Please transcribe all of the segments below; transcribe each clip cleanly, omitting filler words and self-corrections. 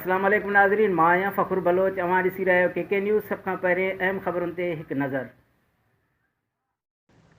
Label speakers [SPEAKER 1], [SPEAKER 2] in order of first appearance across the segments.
[SPEAKER 1] अस्सलाम वालेकुम नाज़रीन, मां आहियां फ़खुर बलोच। अवां ॾिसी रहिया आहियो के न्यूज़। सभ खां पहिरें अहम ख़बरुनि ते हिकु नज़र।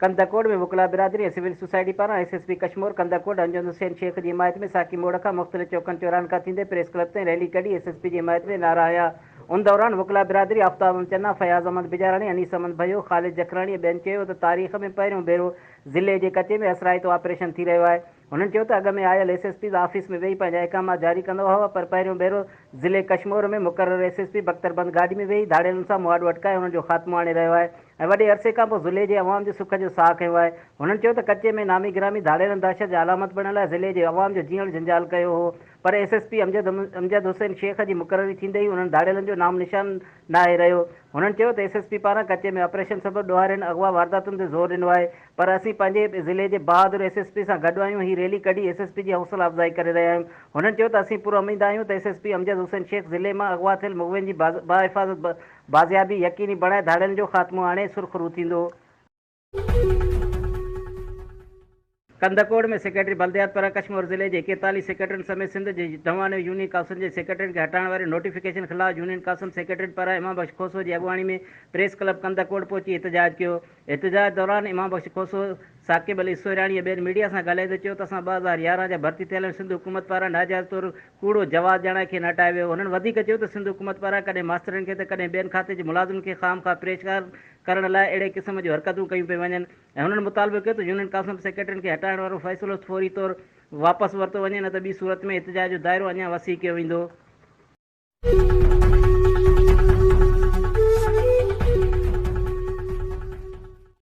[SPEAKER 1] कंधकोट में वकला बिरादरी ऐं सिविल सोसाइटी पारां SSP कश्मीर कंधकोट अमजद हुसैन शेख जी हिमायत में साकी मोड़ खां मुख़्तलिफ़ चौकनि चौराहनि खां थींदे प्रेस क्लब ताईं रैली कढी SSP जी हिमायत में नारा हया। उन दौरान वकला बिरादरी आफ्ताब अहमद चन्ना, फयाज़ अहमद बिजारानी, अनीस अहमद भयो, ख़ालिद जखराणी ऐं ॿियनि चयो त तारीख़ में पहिरियों भेरो ज़िले जे कचे में असराइतो ऑपरेशन थी रहियो आहे। हुननि चयो त अॻु में आयल SSP ऑफिस में वेही पंहिंजा अहकामात जारी कंदो हुआ, पर पहिरियों भेरो ज़िले कश्मीर में मुक़ररु SSP बख़्तरबंद गाॾी में वेही धाड़ियलनि सां मुआॾो अटकाए हुननि जो ख़ात्मो आणे रहियो आहे ऐं वॾे अरसे खां पोइ ज़िले जे अवाम जे सुख जो साह खंयो आहे। हुननि चयो त कचे में नामी गिरामी धाड़ियलनि दहशत जा अलामत बणियल आहे, ज़िले जे अवाम जो जीअण झंझाल कयो हो, पर SSP अमजद हुसैन शेख जी मुक़ररी थींदे ई उन्हनि धाड़ियलनि जो नाम निशान न आहे रहियो। हुननि चयो त SSP पारां कचे में ऑपरेशन सबबि ॾोहारियुनि अगवा वारदातुनि ते ज़ोर ॾिनो आहे, पर असीं पंहिंजे ज़िले जे बहादुर SSP सां गॾु आहियूं। ही रैली कढी SSP जी हौसला अफ़ज़ाई करे रहिया आहियूं। हुननि चयो त असीं पूरो उमीद आहियूं त SSP अमजद हुसैन शेख ज़िले मां अगवा थियल मुग़वियुनि जी बाहिफ़ाज़त बाज़ियाबी यकीनी बणाए धाड़ियलनि जो ख़ात्मो हाणे सुरख़रू थींदो। कंधकोट में सेक्रेटरी बल्दियात पारां कश्मीर ज़िले जे 41 सेक्रेटरियुनि समेत सिंध जे तमाम यूनियन काउंसिल जे सेक्रेटरियुनि खे हटाइण वारे नोटिफिकेशन ख़िलाफ़ यूनियन काउंसिल सेक्रेटरी पारां इमाम बख़्श खोसो जी अॻुवाणी में प्रेस क्लब कंधकोट पहुची एहतजाज कयो। एहतजाज दौरान इमाम बख़्श खोसो साकिब अली सोराणी ॿियनि मीडिया सां ॻाल्हाए चयो त असां 2011 जा भर्ती थियल सिंध हुकूमत पारां नाजाइज़ तौरु कूड़ो जवाब ॼाणाए खे न हटायो वियो। हुननि वधीक चयो त सिंध हुकूमत पारां कॾहिं मास्तरनि खे त कॾहिं ॿियनि खाते जे मुलाज़िमनि खे ख़ामख़ा परेशान करण लाइ अहिड़े क़िस्म जूं हरकतूं कयूं पियूं वञनि ऐं हुननि मुतालबो कयो त यूनियन काउंसिल सेक्रेटरियुनि खे हटाइण वारो फ़ैसिलो फौरी तौरु वापसि वरितो वञे, न त ॿी सूरत में एहतजाज जो दाइरो अञा वसी कयो वेंदो।